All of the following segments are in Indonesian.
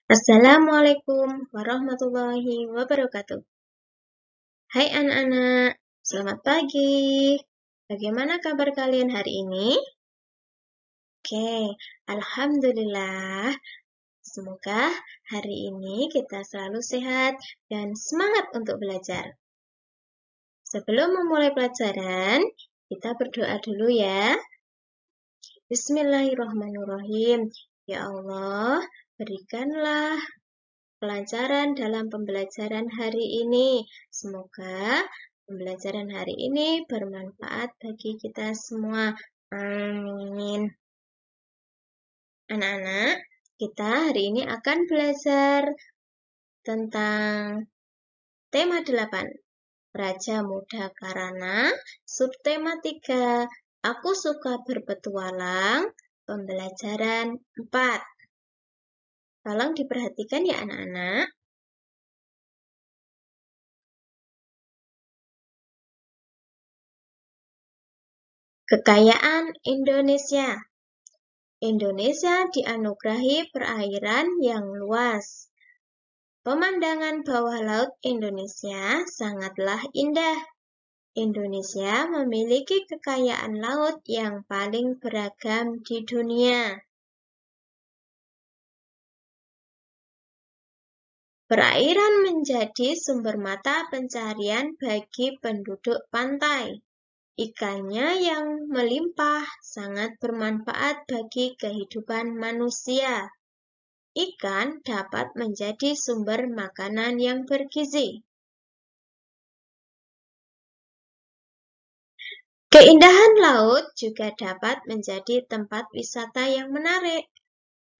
Assalamualaikum warahmatullahi wabarakatuh. Hai anak-anak, selamat pagi. Bagaimana kabar kalian hari ini? Oke, alhamdulillah. Semoga hari ini kita selalu sehat dan semangat untuk belajar. Sebelum memulai pelajaran, kita berdoa dulu ya. Bismillahirrahmanirrahim. Ya Allah, berikanlah kelancaran dalam pembelajaran hari ini. Semoga pembelajaran hari ini bermanfaat bagi kita semua. Amin. Anak-anak, kita hari ini akan belajar tentang tema 8. Raja Muda Karana, subtema 3. Aku suka berpetualang, pembelajaran 4. Tolong diperhatikan ya anak-anak. Kekayaan Indonesia. Indonesia dianugerahi perairan yang luas. Pemandangan bawah laut Indonesia sangatlah indah. Indonesia memiliki kekayaan laut yang paling beragam di dunia. Perairan menjadi sumber mata pencarian bagi penduduk pantai. Ikannya yang melimpah sangat bermanfaat bagi kehidupan manusia. Ikan dapat menjadi sumber makanan yang bergizi. Keindahan laut juga dapat menjadi tempat wisata yang menarik.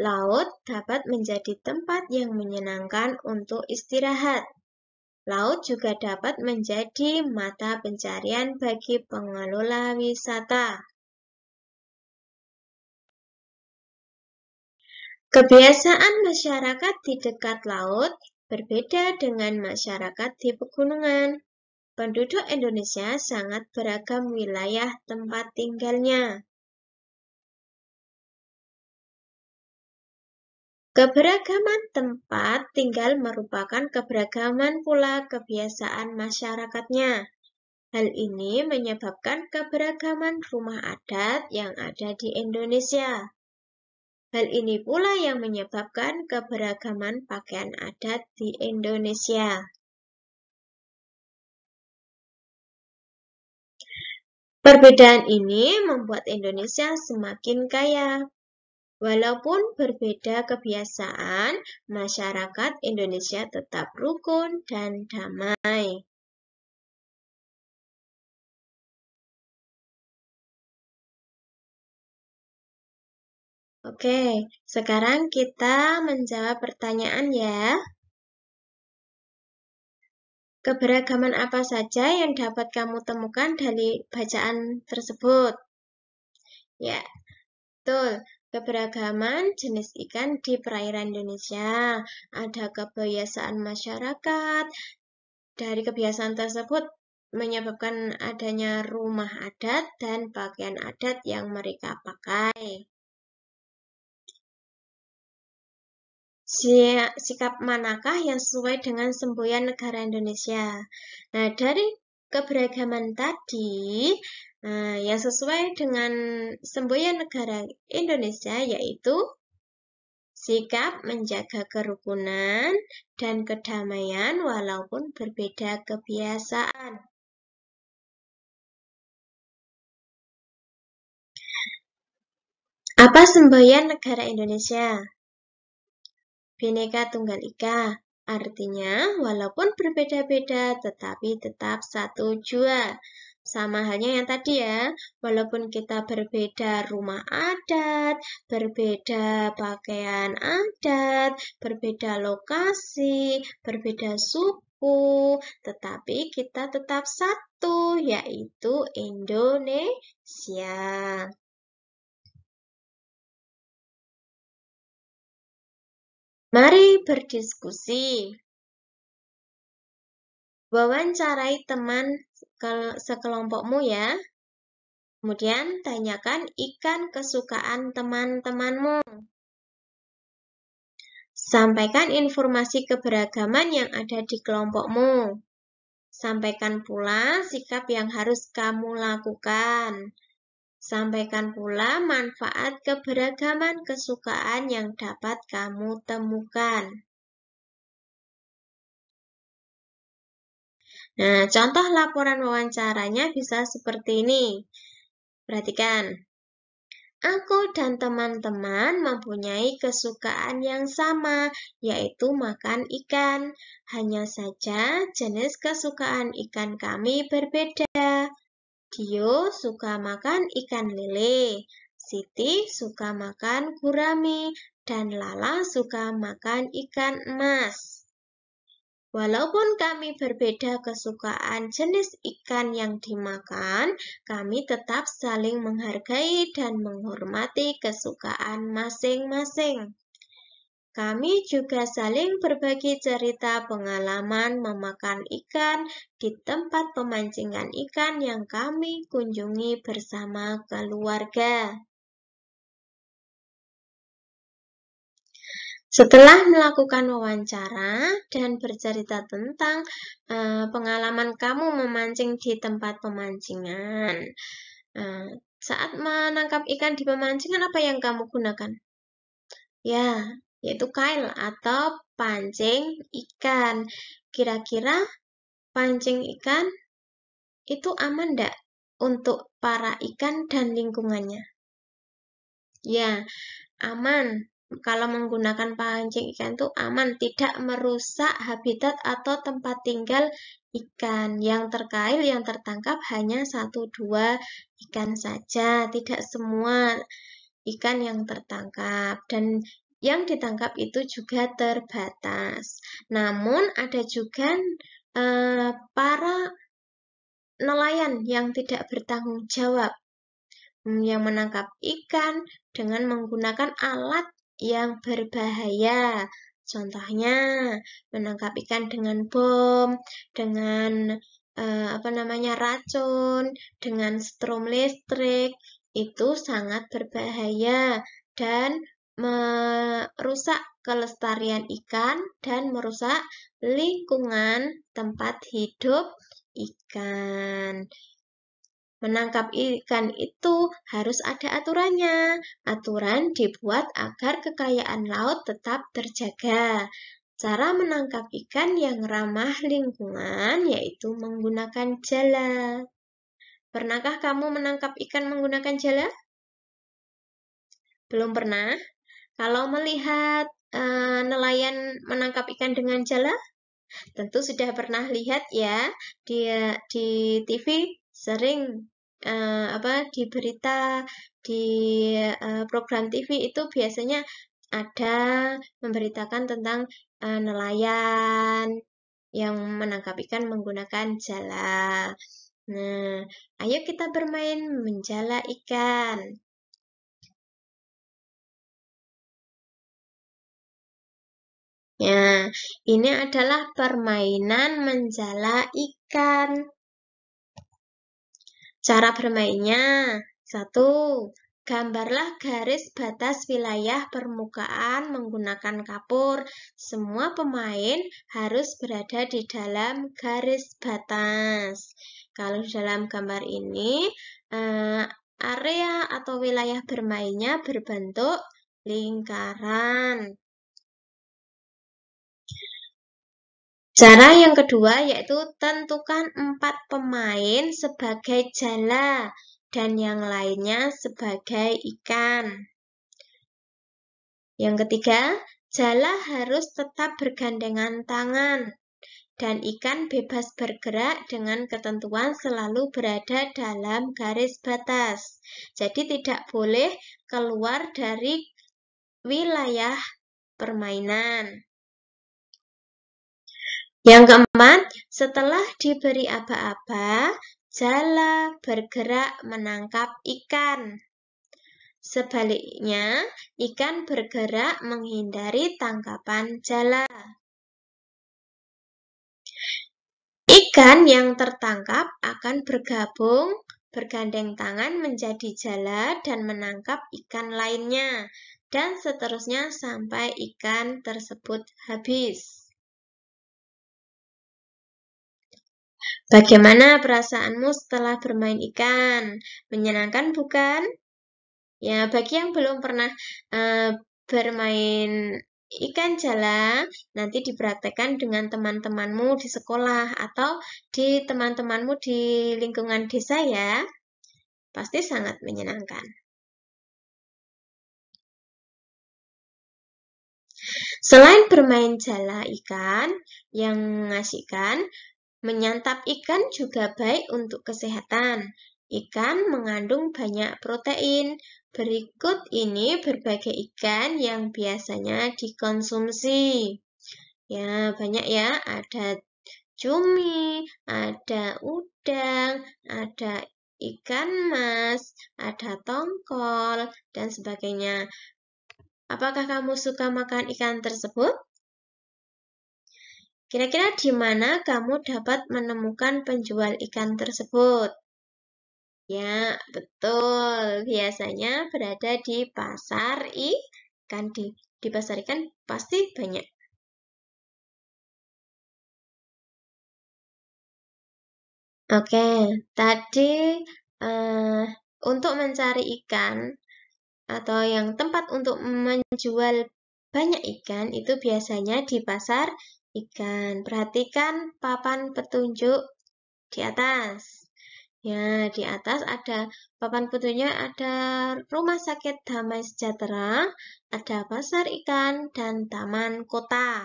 Laut dapat menjadi tempat yang menyenangkan untuk istirahat. Laut juga dapat menjadi mata pencarian bagi pengelola wisata. Kebiasaan masyarakat di dekat laut berbeda dengan masyarakat di pegunungan. Penduduk Indonesia sangat beragam wilayah tempat tinggalnya. Keberagaman tempat tinggal merupakan keberagaman pula kebiasaan masyarakatnya. Hal ini menyebabkan keberagaman rumah adat yang ada di Indonesia. Hal ini pula yang menyebabkan keberagaman pakaian adat di Indonesia. Perbedaan ini membuat Indonesia semakin kaya. Walaupun berbeda kebiasaan, masyarakat Indonesia tetap rukun dan damai. Oke, sekarang kita menjawab pertanyaan ya. Keberagaman apa saja yang dapat kamu temukan dari bacaan tersebut? Ya, betul. Keberagaman jenis ikan di perairan Indonesia. Ada kebiasaan masyarakat. Dari kebiasaan tersebut menyebabkan adanya rumah adat dan pakaian adat yang mereka pakai. Sikap manakah yang sesuai dengan semboyan negara Indonesia? Nah, dari keberagaman tadi, yang sesuai dengan semboyan negara Indonesia yaitu sikap menjaga kerukunan dan kedamaian walaupun berbeda kebiasaan. Apa semboyan negara Indonesia? Bhinneka Tunggal Ika, artinya walaupun berbeda-beda tetapi tetap satu jua. Sama halnya yang tadi ya, walaupun kita berbeda rumah adat, berbeda pakaian adat, berbeda lokasi, berbeda suku, tetapi kita tetap satu, yaitu Indonesia. Mari berdiskusi. Wawancarai teman sekelompokmu ya. Kemudian tanyakan ikan kesukaan teman-temanmu. Sampaikan informasi keberagaman yang ada di kelompokmu. Sampaikan pula sikap yang harus kamu lakukan. Sampaikan pula manfaat keberagaman kesukaan yang dapat kamu temukan. Nah, contoh laporan wawancaranya bisa seperti ini. Perhatikan. Aku dan teman-teman mempunyai kesukaan yang sama, yaitu makan ikan. Hanya saja jenis kesukaan ikan kami berbeda. Dio suka makan ikan lele, Siti suka makan gurami, dan Lala suka makan ikan emas. Walaupun kami berbeda kesukaan jenis ikan yang dimakan, kami tetap saling menghargai dan menghormati kesukaan masing-masing. Kami juga saling berbagi cerita pengalaman memakan ikan di tempat pemancingan ikan yang kami kunjungi bersama keluarga. Setelah melakukan wawancara dan bercerita tentang pengalaman kamu memancing di tempat pemancingan, saat menangkap ikan di pemancingan, apa yang kamu gunakan? Ya, yaitu kail atau pancing ikan. Kira-kira pancing ikan itu aman enggak untuk para ikan dan lingkungannya? Ya, aman. Kalau menggunakan pancing ikan itu aman, tidak merusak habitat atau tempat tinggal ikan. Yang terkail, yang tertangkap hanya 1-2 ikan saja, tidak semua ikan yang tertangkap. Dan yang ditangkap itu juga terbatas. Namun ada juga para nelayan yang tidak bertanggung jawab yang menangkap ikan dengan menggunakan alat yang berbahaya. Contohnya menangkap ikan dengan bom, dengan racun, dengan strom listrik. Itu sangat berbahaya dan merusak kelestarian ikan dan merusak lingkungan tempat hidup ikan. Menangkap ikan itu harus ada aturannya. Aturan dibuat agar kekayaan laut tetap terjaga. Cara menangkap ikan yang ramah lingkungan yaitu menggunakan jala. Pernahkah kamu menangkap ikan menggunakan jala? Belum pernah? Kalau melihat nelayan menangkap ikan dengan jala, tentu sudah pernah lihat ya di TV sering di berita, di program TV itu biasanya ada memberitakan tentang nelayan yang menangkap ikan menggunakan jala. Nah, ayo kita bermain menjala ikan. Ya, ini adalah permainan menjala ikan. Cara bermainnya, 1. Gambarlah garis batas wilayah permukaan menggunakan kapur. Semua pemain harus berada di dalam garis batas. Kalau dalam gambar ini, area atau wilayah bermainnya berbentuk lingkaran. Cara yang kedua yaitu tentukan 4 pemain sebagai jala dan yang lainnya sebagai ikan. Yang ketiga, jala harus tetap bergandengan tangan dan ikan bebas bergerak dengan ketentuan selalu berada dalam garis batas. Jadi tidak boleh keluar dari wilayah permainan. Yang keempat, setelah diberi aba-aba, jala bergerak menangkap ikan. Sebaliknya, ikan bergerak menghindari tangkapan jala. Ikan yang tertangkap akan bergandeng tangan menjadi jala dan menangkap ikan lainnya. dan seterusnya sampai ikan tersebut habis. Bagaimana perasaanmu setelah bermain ikan? Menyenangkan bukan? Ya, bagi yang belum pernah bermain ikan jala, nanti dipraktekkan dengan teman-temanmu di sekolah atau di teman-temanmu di lingkungan desa ya. Pasti sangat menyenangkan. Selain bermain jala ikan yang mengasihkan, menyantap ikan juga baik untuk kesehatan. Ikan mengandung banyak protein. Berikut ini berbagai ikan yang biasanya dikonsumsi. Ya, banyak ya. Ada cumi, ada udang, ada ikan mas, ada tongkol, dan sebagainya. Apakah kamu suka makan ikan tersebut? Kira-kira di mana kamu dapat menemukan penjual ikan tersebut? Ya, betul. Biasanya berada di pasar ikan. Di pasar ikan pasti banyak. Oke, tadi untuk mencari ikan atau yang tempat untuk menjual banyak ikan itu biasanya di pasar ikan. Perhatikan papan petunjuk di atas. Ya, di atas ada papan petunjuk, ada Rumah Sakit Damai Sejahtera, ada pasar ikan, dan taman kota.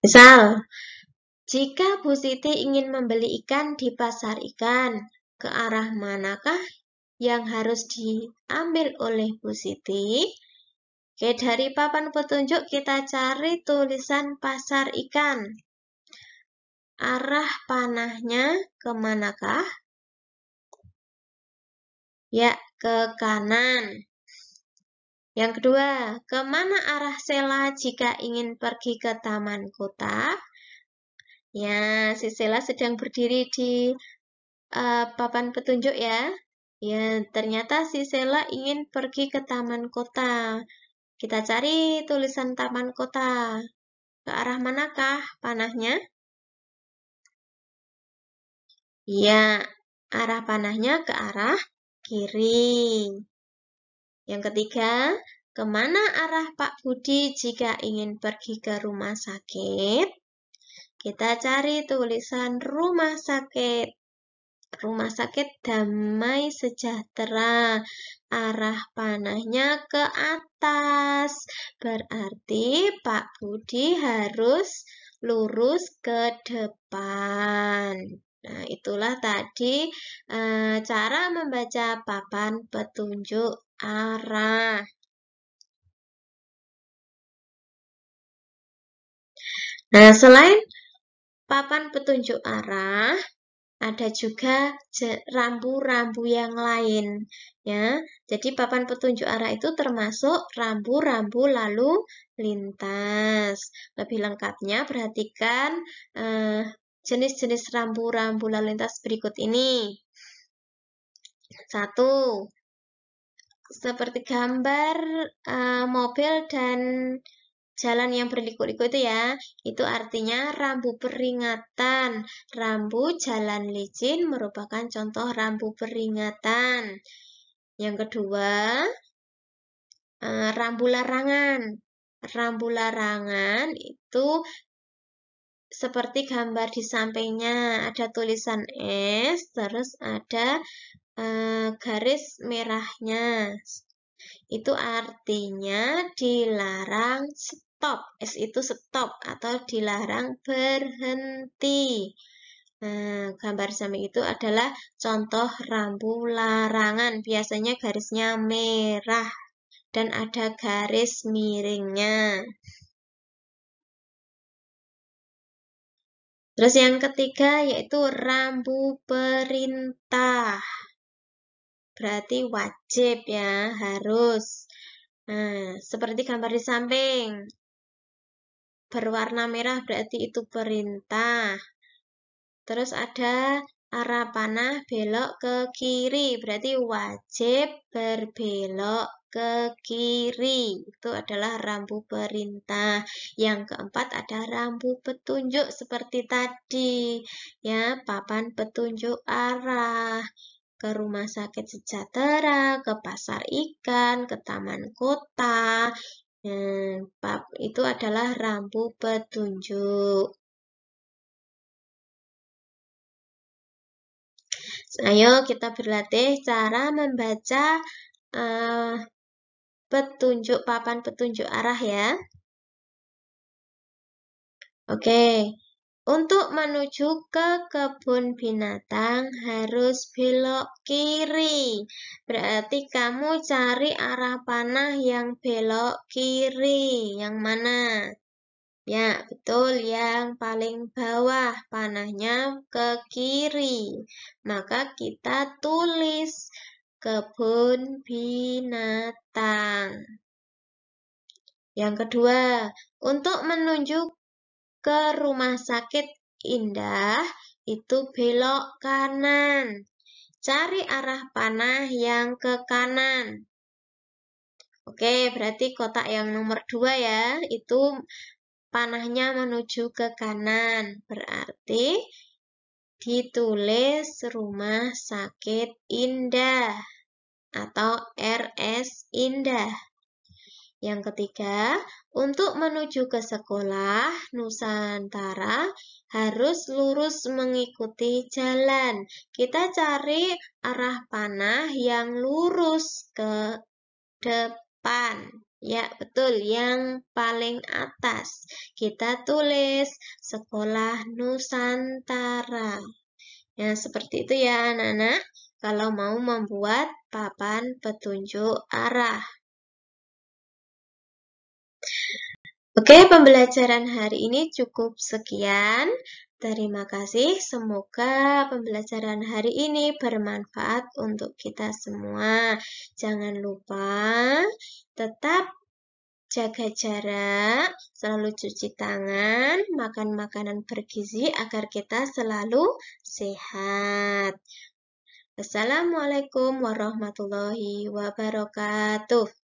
Misal, jika Bu Siti ingin membeli ikan di pasar ikan, ke arah manakah yang harus diambil oleh Bu Siti? Oke, dari papan petunjuk kita cari tulisan pasar ikan. Arah panahnya kemanakah? Ya, ke kanan. Yang kedua, kemana arah Sela jika ingin pergi ke taman kota? Ya, si Sela sedang berdiri di papan petunjuk ya. Ya, ternyata si Sela ingin pergi ke taman kota. Kita cari tulisan taman kota. Ke arah manakah panahnya? Ya, arah panahnya ke arah kiri. Yang ketiga, kemana arah Pak Budi jika ingin pergi ke rumah sakit? Kita cari tulisan rumah sakit. Rumah Sakit Damai Sejahtera. Arah panahnya ke atas. Berarti Pak Budi harus lurus ke depan. Nah, itulah tadi cara membaca papan petunjuk arah. Nah, selain papan petunjuk arah, ada juga rambu-rambu yang lain ya. Jadi papan petunjuk arah itu termasuk rambu-rambu lalu lintas. Lebih lengkapnya perhatikan jenis-jenis rambu-rambu lalu lintas berikut ini. 1. Seperti gambar mobil dan jalan yang berliku-liku itu ya, itu artinya rambu peringatan. Rambu jalan licin merupakan contoh rambu peringatan. Yang kedua, rambu larangan. Rambu larangan itu seperti gambar di sampingnya, ada tulisan S, terus ada garis merahnya. Itu artinya dilarang stop. S itu stop atau dilarang berhenti. Nah, gambar samping itu adalah contoh rambu larangan. Biasanya garisnya merah dan ada garis miringnya. Terus yang ketiga yaitu rambu perintah. Berarti wajib ya, harus. Nah, seperti gambar di samping. Berwarna merah berarti itu perintah. Terus ada arah panah belok ke kiri. Berarti wajib berbelok ke kiri. Itu adalah rambu perintah. Yang keempat ada rambu petunjuk seperti tadi. Ya, papan petunjuk arah. Ke rumah sakit sejahtera, ke pasar ikan, ke taman kota. Itu adalah rambu petunjuk. Ayo kita berlatih cara membaca papan petunjuk arah ya. Oke. Untuk menuju ke kebun binatang harus belok kiri. Berarti kamu cari arah panah yang belok kiri. Yang mana? Ya, betul. Yang paling bawah panahnya ke kiri. Maka kita tulis kebun binatang. Yang kedua, untuk menuju ke rumah sakit Indah, itu belok kanan. Cari arah panah yang ke kanan. Oke, berarti kotak yang nomor 2 ya, itu panahnya menuju ke kanan. Berarti ditulis Rumah Sakit Indah atau RS Indah. Yang ketiga, untuk menuju ke sekolah Nusantara harus lurus mengikuti jalan. Kita cari arah panah yang lurus ke depan. Ya, betul, yang paling atas. Kita tulis Sekolah Nusantara. Ya, seperti itu ya anak-anak, kalau mau membuat papan petunjuk arah. Oke, pembelajaran hari ini cukup sekian. Terima kasih. Semoga pembelajaran hari ini bermanfaat untuk kita semua. Jangan lupa tetap jaga jarak, selalu cuci tangan, makan makanan bergizi agar kita selalu sehat. Wassalamualaikum warahmatullahi wabarakatuh.